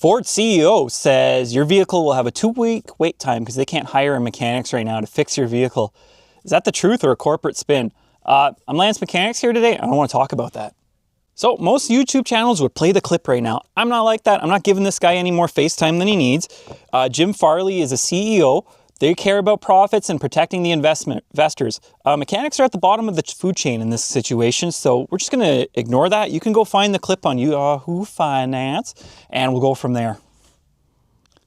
Ford CEO says your vehicle will have a 2-week wait time because they can't hire mechanics right now to fix your vehicle. Is that the truth or a corporate spin? I'm Lance Mechanics here today. I don't want to talk about that. So most YouTube channels would play the clip right now. I'm not like that. I'm not giving this guy any more face time than he needs. Jim Farley is a CEO. They care about profits and protecting the investors. Mechanics are at the bottom of the food chain in this situation, so we're just going to ignore that. You can go find the clip on Yahoo Finance, and we'll go from there.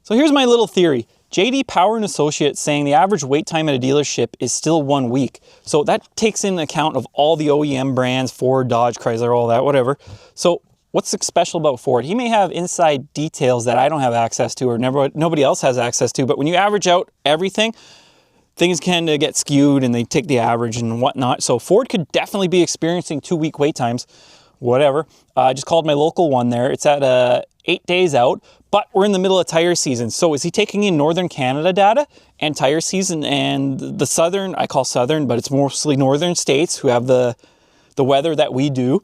So here's my little theory. JD Power & Associates saying the average wait time at a dealership is still 1 week. So that takes in account of all the OEM brands, Ford, Dodge, Chrysler, all that, whatever. So what's special about Ford? He may have inside details that I don't have access to or nobody else has access to, but when you average out everything, things can get skewed and they take the average and whatnot. So Ford could definitely be experiencing 2-week wait times, whatever. I just called my local one there. It's at 8 days out, but we're in the middle of tire season. So is he taking in Northern Canada data and tire season and the southern, I call southern, but it's mostly northern states who have the weather that we do.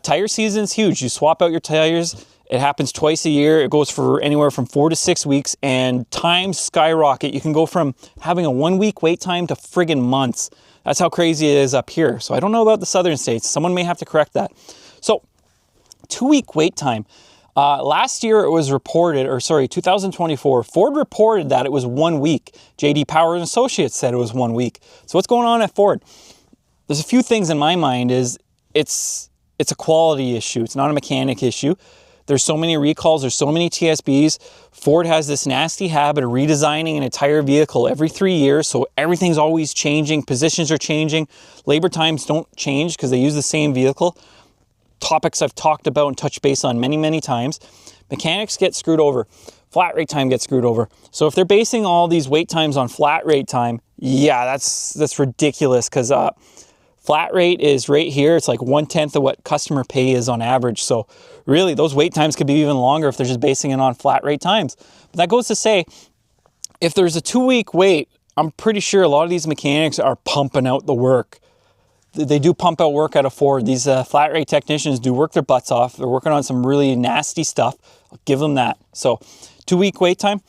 Tire season's huge. You swap out your tires. It happens twice a year. It goes for anywhere from 4 to 6 weeks and times skyrocket. You can go from having a 1-week wait time to friggin' months. That's how crazy it is up here. So I don't know about the southern states. Someone may have to correct that. So 2-week wait time. Last year it was reported, 2024, Ford reported that it was 1 week. JD Power & Associates said it was 1 week. So what's going on at Ford? There's a few things in my mind. It's a quality issue. It's not a mechanic issue. There's so many recalls. There's so many TSBs. Ford has this nasty habit of redesigning an entire vehicle every 3 years. So everything's always changing. Positions are changing. Labor times don't change because they use the same vehicle. Topics I've talked about and touched base on many, many times. Mechanics get screwed over. Flat rate time gets screwed over. So if they're basing all these wait times on flat rate time, yeah, that's ridiculous because flat rate is right here. It's like 1/10 of what customer pay is on average. So really those wait times could be even longer if they're just basing it on flat rate times. But that goes to say, if there's a 2-week wait, I'm pretty sure a lot of these mechanics are pumping out the work. They do pump out work out of Ford. These flat rate technicians do work their butts off. They're working on some really nasty stuff. I'll give them that. So 2-week wait time.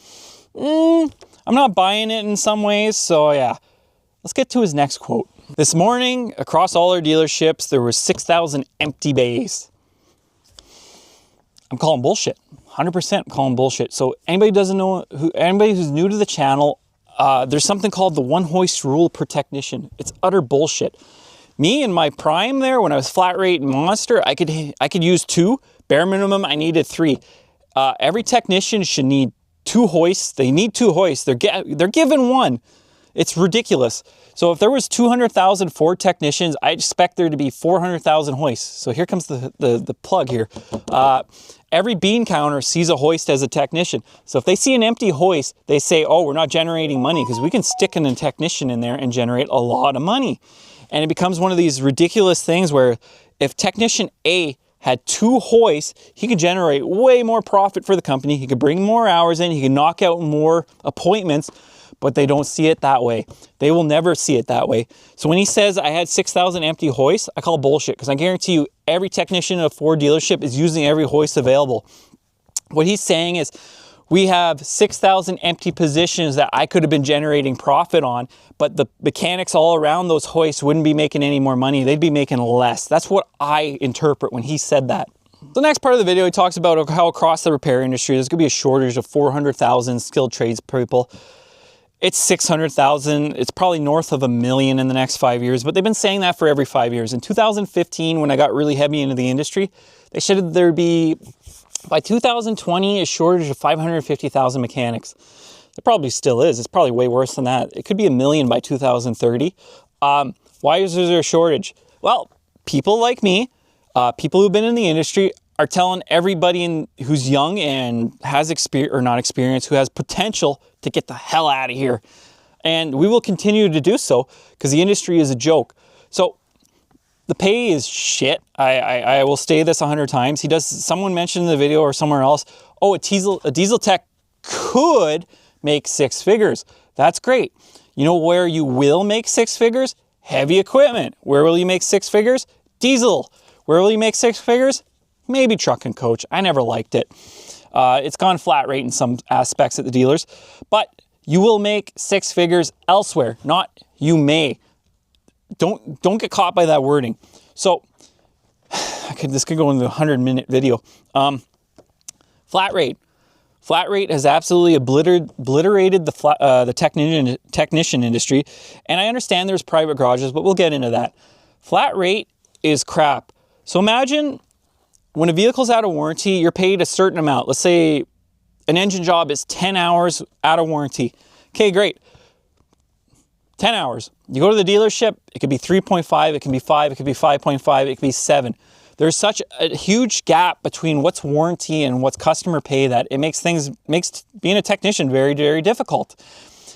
I'm not buying it in some ways. So yeah, let's get to his next quote. This morning, across all our dealerships, there were 6,000 empty bays. I'm calling bullshit. 100% calling bullshit. So anybody doesn't know, anybody who's new to the channel, there's something called the one hoist rule per technician. It's utter bullshit. Me in my prime there, when I was flat rate monster, I could use 2. Bare minimum, I needed 3. Every technician should need 2 hoists. They need 2 hoists. They're given 1. It's ridiculous. So if there was 200,000 Ford technicians, I expect there to be 400,000 hoists. So here comes the plug here. Every bean counter sees a hoist as a technician. So if they see an empty hoist, they say, oh, we're not generating money because we can stick in a technician in there and generate a lot of money. And it becomes one of these ridiculous things where if technician A had 2 hoists, he could generate way more profit for the company. He could bring more hours in. He could knock out more appointments, but they don't see it that way. They will never see it that way. So when he says I had 6,000 empty hoists, I call bullshit because I guarantee you every technician at a Ford dealership is using every hoist available. What he's saying is we have 6,000 empty positions that I could have been generating profit on, but the mechanics all around those hoists wouldn't be making any more money. They'd be making less. That's what I interpret when he said that. The next part of the video, he talks about how across the repair industry, there's going to be a shortage of 400,000 skilled tradespeople. It's 600,000. It's probably north of 1 million in the next 5 years, but they've been saying that for every 5 years. In 2015, when I got really heavy into the industry, they said there'd be, by 2020, a shortage of 550,000 mechanics. It probably still is. It's probably way worse than that. It could be 1 million by 2030. Why is there a shortage? Well, people like me, people who've been in the industry, are telling everybody who's young and has experience or not experience, who has potential, to get the hell out of here. And we will continue to do so because the industry is a joke. So the pay is shit. I will say this 100 times. Someone mentioned in the video or somewhere else, oh, a diesel tech could make 6 figures. That's great. You know where you will make 6 figures? Heavy equipment. Where will you make 6 figures? Diesel. Where will you make 6 figures? maybe truck and coach. I never liked it. It's gone flat rate in some aspects at the dealers, but you will make six figures elsewhere, not you may. Don't get caught by that wording. So this could go into a 100-minute video. Flat rate. Flat rate has absolutely obliterated the technician industry. And I understand there's private garages, but we'll get into that. Flat rate is crap. So imagine when a vehicle's out of warranty, you're paid a certain amount. Let's say an engine job is 10 hours out of warranty. Okay, great. 10 hours. You go to the dealership, it could be 3.5, it can be 5, it could be 5.5, it could be 7. There's such a huge gap between what's warranty and what's customer pay that it makes being a technician very, very difficult.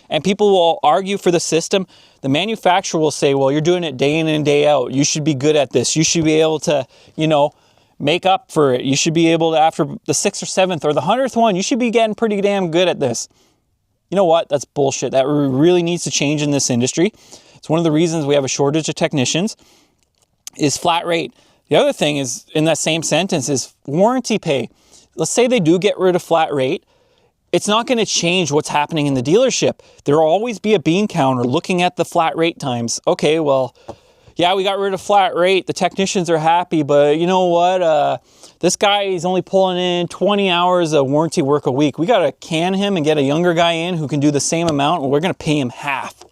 And people will argue for the system. The manufacturer will say, well, you're doing it day in and day out. You should be good at this. You should be able to, make up for it. You should be able to, after the 6th or 7th or the 100th one, you should be getting pretty damn good at this. You know what? That's bullshit. That really needs to change in this industry. It's one of the reasons we have a shortage of technicians is flat rate. The other thing is, in that same sentence, is warranty pay. Let's say they do get rid of flat rate. It's not going to change what's happening in the dealership. There will always be a bean counter looking at the flat rate times. Okay, well, yeah, we got rid of flat rate. The technicians are happy, but you know what? This guy is only pulling in 20 hours of warranty work a week. We got to can him and get a younger guy in who can do the same amount, and we're going to pay him half.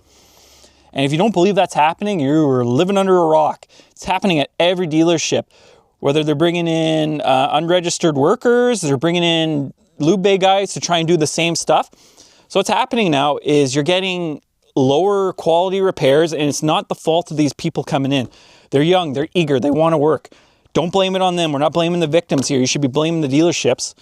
And if you don't believe that's happening, you're living under a rock. It's happening at every dealership, whether they're bringing in unregistered workers, they're bringing in lube bay guys to try and do the same stuff. So what's happening now is you're getting lower quality repairs, and it's not the fault of these people coming in. They're young, they're eager, they want to work. Don't blame it on them. We're not blaming the victims here. You should be blaming the dealerships.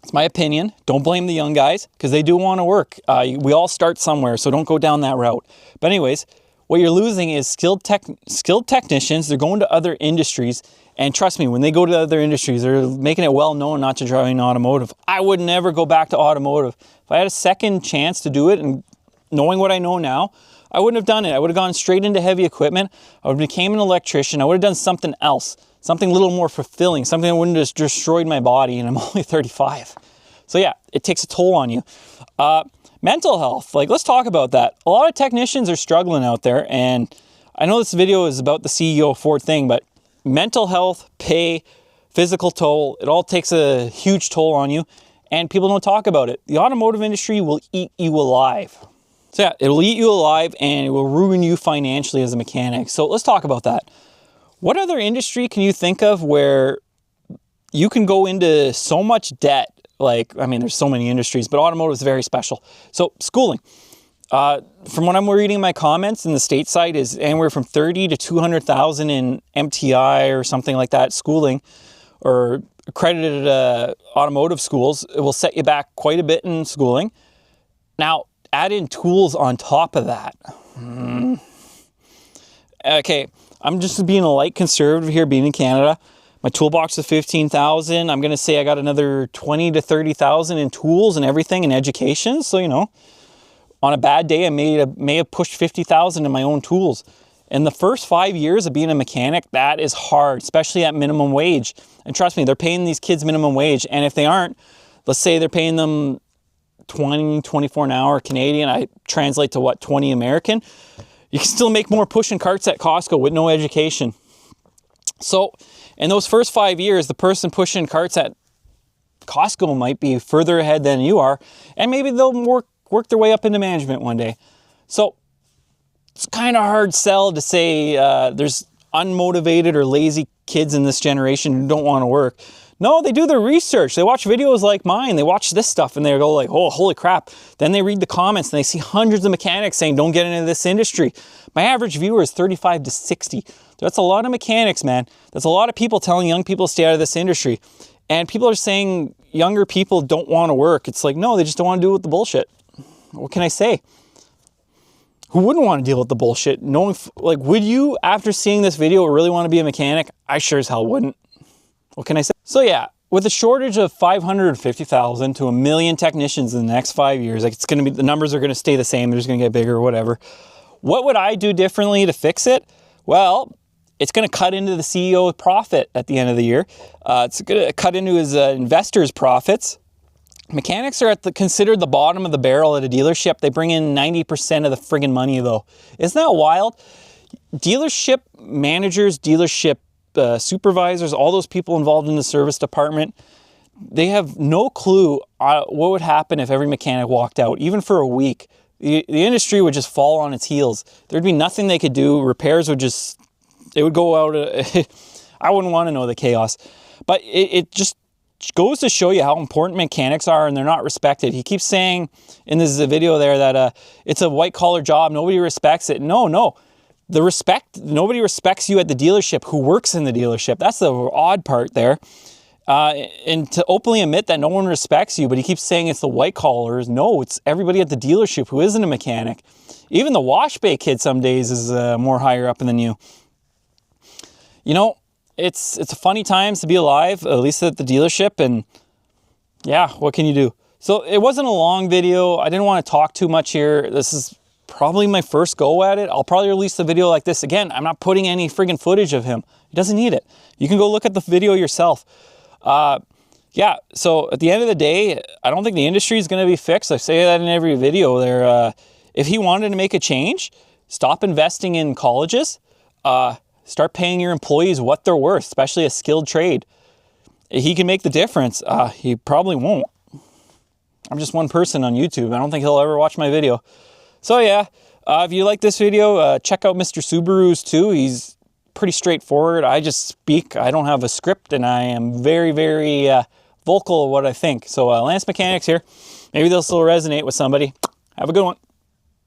It's my opinion. Don't blame the young guys because they do want to work. We all start somewhere, so don't go down that route. But anyways, what you're losing is skilled technicians. They're going to other industries. And trust me, when they go to other industries, they're making it well known not to join automotive. I would never go back to automotive. If I had a second chance to do it and knowing what I know now, I wouldn't have done it. I would have gone straight into heavy equipment. I would have became an electrician. I would have done something else, something a little more fulfilling, something that wouldn't have just destroyed my body, and I'm only 35. So yeah, it takes a toll on you. Mental health, let's talk about that. A lot of technicians are struggling out there, and I know this video is about the CEO of Ford thing, but mental health, pay, physical toll, it all takes a huge toll on you, and people don't talk about it. The automotive industry will eat you alive. So yeah, it'll eat you alive and it will ruin you financially as a mechanic. So let's talk about that. What other industry can you think of where you can go into so much debt? There's so many industries, but automotive is very special. So schooling. From what I'm reading in my comments in the state side is anywhere from 30 to 200,000 in MTI or something like that schooling or accredited automotive schools. It will set you back quite a bit in schooling. Now, add in tools on top of that. Okay, I'm just being a light conservative here, being in Canada. My toolbox is 15,000. I'm going to say I got another 20 to 30,000 in tools and everything in education. So, on a bad day, I may have pushed 50,000 in my own tools. In the first 5 years of being a mechanic, that is hard, especially at minimum wage. And trust me, they're paying these kids minimum wage. And if they aren't, let's say they're paying them 24 an hour Canadian, I translate to 20 American. You can still make more pushing carts at Costco with no education. So in those first 5 years, the person pushing carts at Costco might be further ahead than you are, and maybe they'll work their way up into management one day. So it's kind of hard sell to say there's unmotivated or lazy kids in this generation who don't want to work. No, they do their research. They watch videos like mine. They watch this stuff and they go like, oh, holy crap. Then they read the comments and they see hundreds of mechanics saying, don't get into this industry. My average viewer is 35 to 60. That's a lot of mechanics, man. That's a lot of people telling young people to stay out of this industry. And people are saying younger people don't want to work. It's like, no, they just don't want to deal with the bullshit. What can I say? Who wouldn't want to deal with the bullshit? Would you, after seeing this video, really want to be a mechanic? I sure as hell wouldn't. What can I say? So yeah, with a shortage of 550,000 to 1 million technicians in the next 5 years, the numbers are going to stay the same. They're just going to get bigger or whatever. What would I do differently to fix it? Well, it's going to cut into the CEO profit at the end of the year. It's going to cut into his investors' profits. Mechanics are considered the bottom of the barrel at a dealership. They bring in 90% of the friggin' money, though. Isn't that wild? Dealership managers, dealership supervisors, all those people involved in the service department, they have no clue what would happen if every mechanic walked out, even for a week. The industry would just fall on its heels. There'd be nothing they could do. Repairs would just, it would go out. I wouldn't want to know the chaos. But it just goes to show you how important mechanics are, and they're not respected. He keeps saying in this video there that it's a white-collar job. Nobody respects it. No. Nobody respects you at the dealership who works in the dealership. That's the odd part there. And to openly admit that no one respects you, but he keeps saying it's the white collars. No, it's everybody at the dealership who isn't a mechanic. Even the wash bay kid some days is more higher up than you. You know, it's a funny times to be alive, at least at the dealership. And yeah, what can you do? So it wasn't a long video. I didn't want to talk too much here. This is probably my first go at it. I'll probably release a video like this again. I'm not putting any friggin' footage of him. He doesn't need it. You can go look at the video yourself. Yeah, so at the end of the day, I don't think the industry is going to be fixed. I say that in every video there. If he wanted to make a change, stop investing in colleges, start paying your employees what they're worth, especially a skilled trade. He can make the difference. He probably won't. I'm just one person on YouTube. I don't think he'll ever watch my video. So yeah, if you like this video, check out Mr. Subaru's too. He's pretty straightforward. I just speak. I don't have a script, and I am very, very vocal of what I think. So Lance Mechanics here. Maybe they'll still resonate with somebody. Have a good one.